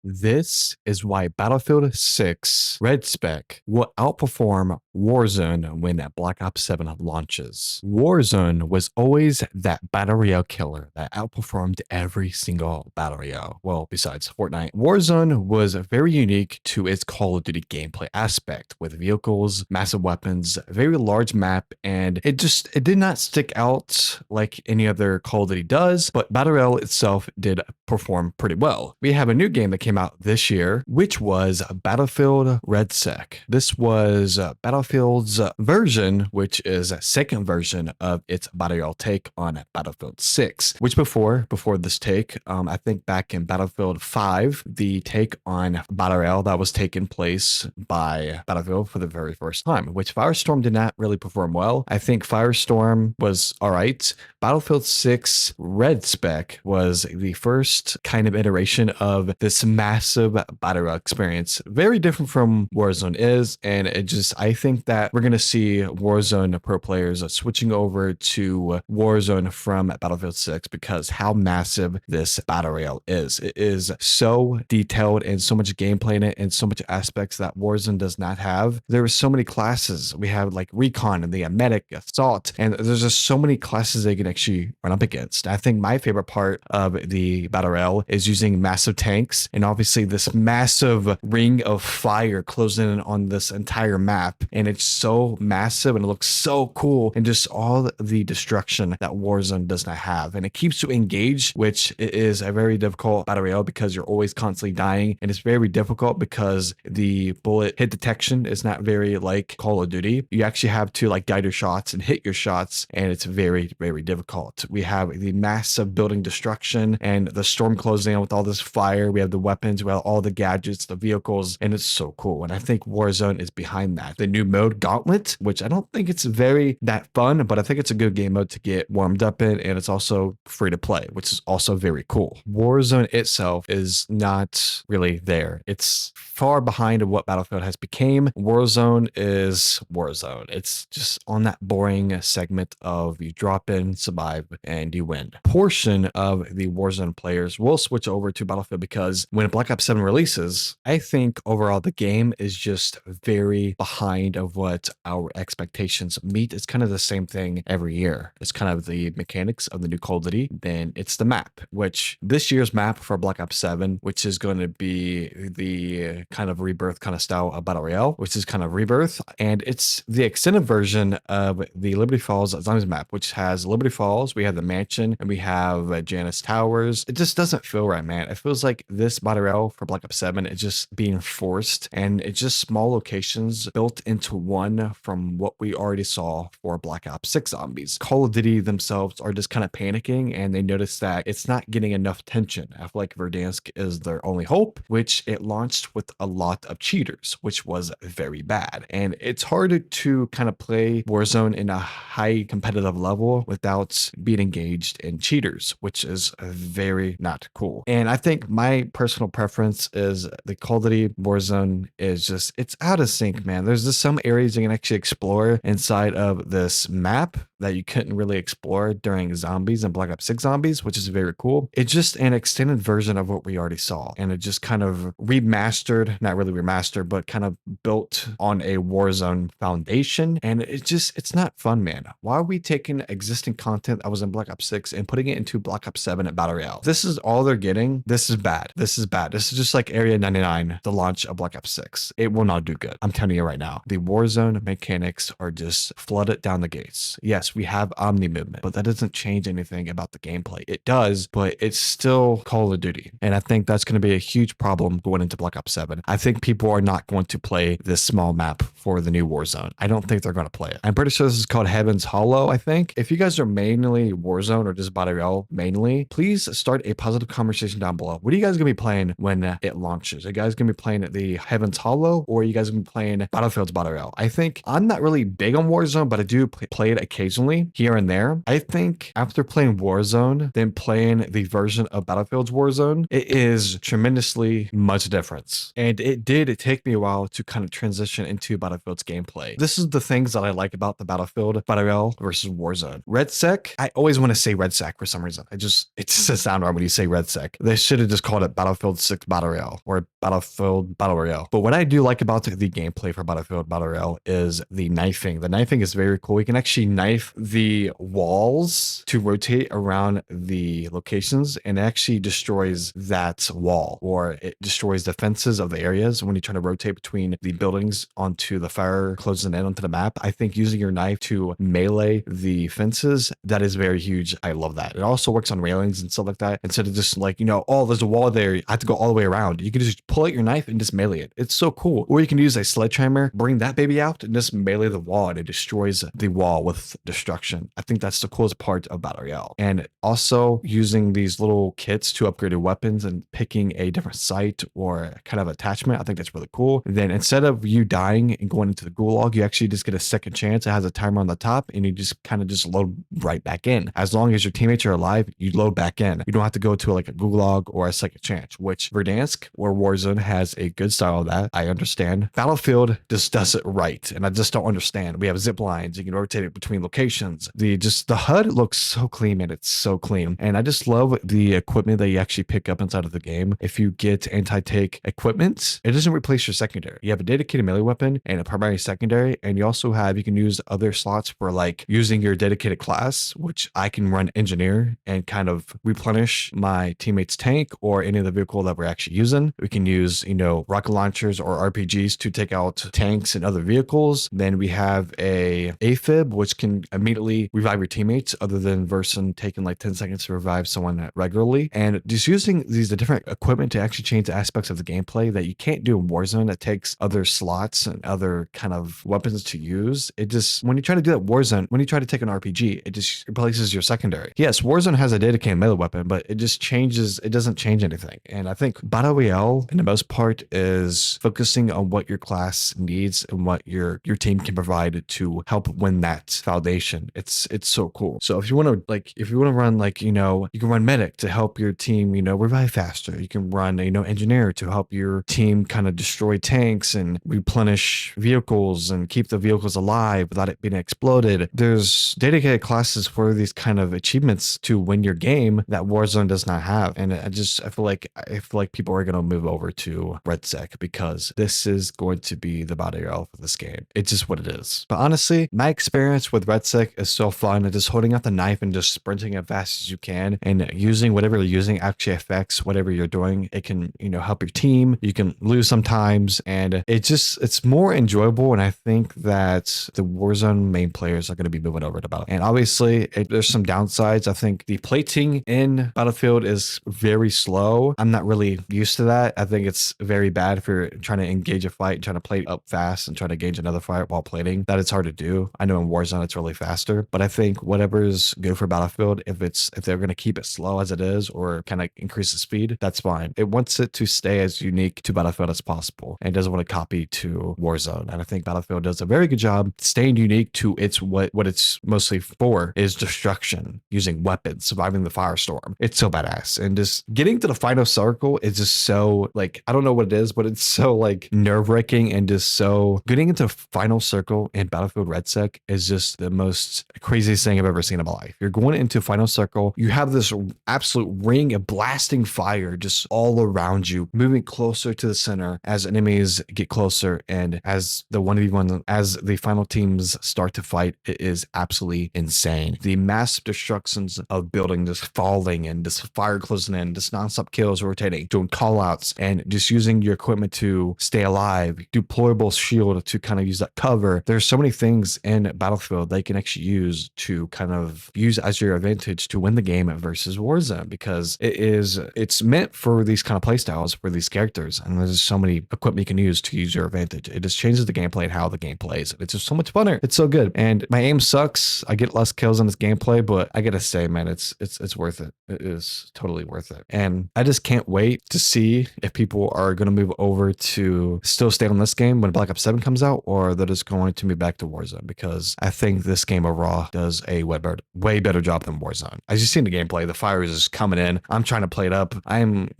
This is why Battlefield 6 RedSpec will outperform Warzone when Black Ops 7 launches. Warzone was always that battle royale killer that outperformed every single battle royale. Well, besides Fortnite. Warzone was very unique to its Call of Duty gameplay aspect with vehicles, massive weapons, very large map, and it did not stick out like any other Call of Duty does, but battle royale itself did perform pretty well. We have a new game that came out this year, which was Battlefield RedSec. This was Battlefield's version, which is a second version of its battle royale take on Battlefield 6, which before this take, I think back in Battlefield 5, the take on battle royale that was taken place by Battlefield for the very first time, which Firestorm did not really perform well. I think Firestorm was all right. Battlefield 6 RedSpec was the first kind of iteration of this massive battle royale experience. Very different from Warzone is, and I think that we're going to see Warzone pro players switching over to Warzone from Battlefield 6 because how massive this battle royale is. It is so detailed and so much gameplay in it and so much aspects that Warzone does not have. There are so many classes. We have like Recon and the Medic, Assault, and there's just so many classes they can actually run up against. I think my favorite part of the battle royale is using massive tanks and obviously this massive ring of fire closing in on this entire map, and it's so massive and it looks so cool, and just all the destruction that Warzone does not have, and it keeps you engaged, which is a very difficult battle royale because you're always constantly dying, and it's very difficult because the bullet hit detection is not very like Call of Duty. You actually have to like guide your shots and hit your shots, and it's very, very difficult. We have the massive building destruction and the storm closing in with all this fire. We have the weapons, we have all the gadgets, the vehicles, and it's so cool. And I think Warzone is behind that. The new mode Gauntlet, which I don't think it's very that fun, but I think it's a good game mode to get warmed up in, and it's also free to play, which is also very cool. Warzone itself is not really there. It's far behind of what Battlefield has become. Warzone is Warzone. It's just on that boring segment of you drop in, survive, and you win. Portion of the Warzone players will switch over to Battlefield because when Black Ops 7 releases, I think overall the game is just very behind of what our expectations meet. It's kind of the same thing every year. It's kind of the mechanics of the new Call of Duty. Then it's the map, which this year's map for Black Ops 7, which is going to be the kind of rebirth kind of style of Battle Royale, which is kind of rebirth. And it's the extended version of the Liberty Falls Zombies map, which has Liberty Falls, we have the mansion, and we have Janus Towers. It just doesn't feel right, man. It feels like this Battle Royale for Black Ops 7 is just being forced, and it's just small locations built into one from what we already saw for Black Ops 6 Zombies. Call of Duty themselves are just kind of panicking, and they notice that it's not getting enough attention. I feel like Verdansk is their only hope, which it launched with a lot of cheaters, which was very bad. And it's hard to kind of play Warzone in a high competitive level without being engaged in cheaters, which is very not cool. And I think my personal preference is the Call of Duty Warzone is just, it's out of sync, man. There's just some areas you can actually explore inside of this map that you couldn't really explore during Zombies and Black Ops 6 Zombies, which is very cool. It's just an extended version of what we already saw, and it just kind of remastered, not really remastered, but kind of built on a Warzone foundation, and it's not fun, man. Why are we taking existing content that was in Black Ops 6 and putting it into Black Ops 7 at Battle Royale? This is all they're getting. This is bad. This is bad. This is just like Area 99, the launch of Black Ops 6. It will not do good. I'm telling you right now. The Warzone mechanics are just flooded down the gates. Yes, we have Omni movement, but that doesn't change anything about the gameplay. It does, but it's still Call of Duty. And I think that's going to be a huge problem going into Black Ops 7. I think people are not going to play this small map for the new Warzone. I don't think they're going to play it. I'm pretty sure this is called Heaven's Hollow, I think. If you guys are mainly Warzone or just Battle Royale mainly, please start a positive conversation down below. What are you guys going to be playing when it launches? Are you guys going to be playing the Heaven's Hollow, or are you guys going to be playing Battlefield's Battle Royale? I think I'm not really big on Warzone, but I do play it occasionally occasionally here and there. I think after playing Warzone, then playing the version of Battlefield's Warzone, it is tremendously much difference. And it did take me a while to kind of transition into Battlefield's gameplay. This is the things that I like about the Battlefield Battle Royale versus Warzone. RedSec, I always want to say RedSec for some reason. It just doesn't sound right when you say RedSec. They should have just called it Battlefield 6 Battle Royale or Battlefield Battle Royale. But what I do like about the gameplay for Battlefield Battle Royale is the knifing. The knifing is very cool. You can actually knife the walls to rotate around the locations, and it actually destroys that wall, or it destroys the fences of the areas when you try to rotate between the buildings onto the fire closing in onto the map. I think using your knife to melee the fences, that is very huge. I love that. It also works on railings and stuff like that. Instead of just like, oh, there's a wall there, I have to go all the way around. You can just pull out your knife and just melee it. It's so cool. Or you can use a sledgehammer, bring that baby out, and just melee the wall, and it destroys the wall with destruction. I think that's the coolest part of Battle Royale. And also using these little kits to upgrade your weapons and picking a different sight or kind of attachment, I think that's really cool. And then instead of you dying and going into the gulag, you actually just get a second chance. It has a timer on the top, and you just kind of just load right back in. As long as your teammates are alive, you load back in. You don't have to go to like a gulag or a second chance, which Verdansk or Warzone has a good style of that. I understand. Battlefield just does it right, and I just don't understand. We have zip lines. You can rotate it between locations. The HUD looks so clean, man. It's so clean. And I just love the equipment that you actually pick up inside of the game. If you get anti-tank equipment, it doesn't replace your secondary. You have a dedicated melee weapon and a primary secondary, and you can use other slots for like using your dedicated class, which I can run engineer and kind of replenish my teammate's tank or any of the vehicle that we're actually using. We can use, rocket launchers or RPGs to take out tanks and other vehicles. Then we have a AFib, which can immediately revive your teammates, other than Verson taking like 10 seconds to revive someone regularly. And just using the different equipment to actually change the aspects of the gameplay that you can't do in Warzone, that takes other slots and other kind of weapons to use. It just, when you try to do that Warzone, when you try to take an RPG, it just replaces your secondary. Yes, Warzone has a dedicated melee weapon, but it just changes, it doesn't change anything. And I think Battle Royale, in the most part, is focusing on what your class needs and what your team can provide to help win that foundation. It's so cool. So if you want to run you can run medic to help your team, revive faster. You can run, engineer to help your team kind of destroy tanks and replenish vehicles and keep the vehicles alive without it being exploded. There's dedicated classes for these kind of achievements to win your game that Warzone does not have. And I feel like people are going to move over to RedSec because this is going to be the battle royale for this game. It's just what it is. But honestly, my experience with RedSec is so fun. And just holding out the knife and just sprinting as fast as you can and using whatever you're using actually affects whatever you're doing. It can, help your team. You can lose sometimes, and it's more enjoyable. And I think that the Warzone main players are going to be moving over to Battle. And obviously, there's some downsides. I think the plating in Battlefield is very slow. I'm not really used to that. I think it's very bad if you're trying to engage a fight, trying to plate up fast and trying to engage another fight while plating. That it's hard to do. I know in Warzone it's really faster, but I think whatever is good for Battlefield, if they're going to keep it slow as it is or kind of increase the speed, that's fine. It wants it to stay as unique to Battlefield as possible and doesn't want to copy to Warzone. And I think Battlefield does a very good job staying unique to what it's mostly for, is destruction, using weapons, surviving the firestorm. It's so badass. And just getting to the final circle is just so, like, I don't know what it is, but it's so like nerve-wracking, and just so getting into final circle in Battlefield RedSec is just the most craziest thing I've ever seen in my life. You're going into final circle, you have this absolute ring of blasting fire just all around you, moving closer to the center as enemies get closer, and as the 1v1, as the final teams start to fight, it is absolutely insane. The massive destructions of buildings just falling and just fire closing in, just nonstop kills rotating, doing callouts, and just using your equipment to stay alive, deployable shield to kind of use that cover. There's so many things in Battlefield they can actually use to kind of use as your advantage to win the game versus Warzone, because it's meant for these kind of playstyles for these characters, and there's so many equipment you can use to use your advantage. It just changes the gameplay and how the game plays. It's just so much funner. It's so good. And my aim sucks. I get less kills in this gameplay, but I gotta say, man, it's worth it. It is totally worth it. And I just can't wait to see if people are going to move over to still stay on this game when Black Ops 7 comes out, or they're just going to move back to Warzone, because I think this game overall does a way better job than Warzone. As you see in the gameplay, the fire is just coming in. I'm trying to play it up. I'm,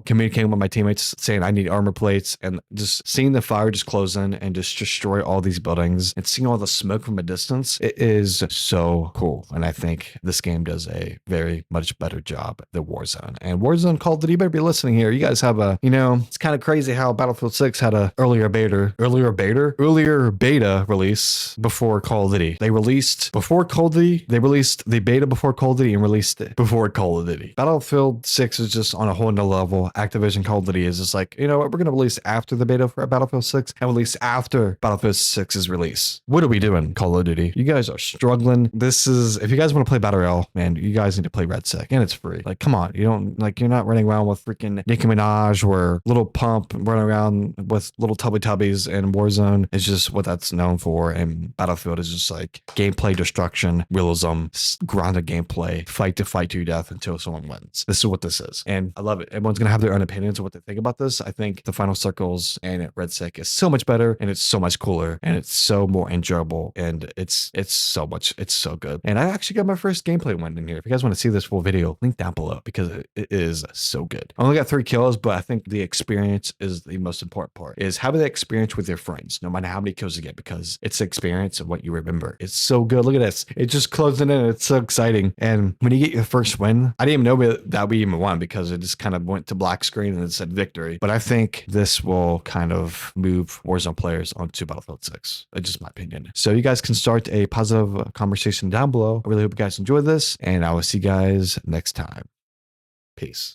communicating with my teammates saying I need armor plates, and just seeing the fire just close in and just destroy all these buildings and seeing all the smoke from a distance. It is so cool. And I think this game does a very much better job than Warzone. And Warzone, Call of Duty, you better be listening here. You guys have it's kind of crazy how Battlefield 6 had a earlier beta release before Call of Duty. They released before Call of Duty. They released the beta before Call of Duty and released it before Call of Duty. Battlefield 6 is just on a whole nother level. Activision Call of Duty is just like, we're going to release after the beta for Battlefield 6 and release after Battlefield 6's release. What are we doing, Call of Duty? You guys are struggling. If you guys want to play Battle Royale, man, you guys need to play RedSec, and it's free. Like, come on. You're not running around with freaking Nicki Minaj or Little Pump running around with little Tubbies, and Warzone is just what that's known for. And Battlefield is just like gameplay destruction, realism, grounded gameplay, fight to your death until someone wins. This is what this is. And I love it. Everyone's going to have their own opinions of what they think about this. I think the Final Circles and RedSec is so much better, and it's so much cooler, and it's so more enjoyable, and it's so good. And I actually got my first gameplay win in here. If you guys want to see this full video, link down below, because it is so good. I only got 3 kills, but I think the experience is the most important part, is having that experience with your friends, no matter how many kills you get, because it's the experience of what you remember. It's so good. Look at this. It just closing in. It's so exciting. And when you get your first win, I didn't even know that we even won, because it just kind of went to black screen and it said victory. But I think this will kind of move Warzone players onto Battlefield 6. It's just my opinion. So you guys can start a positive conversation down below. I really hope you guys enjoy this, and I will see you guys next time. Peace.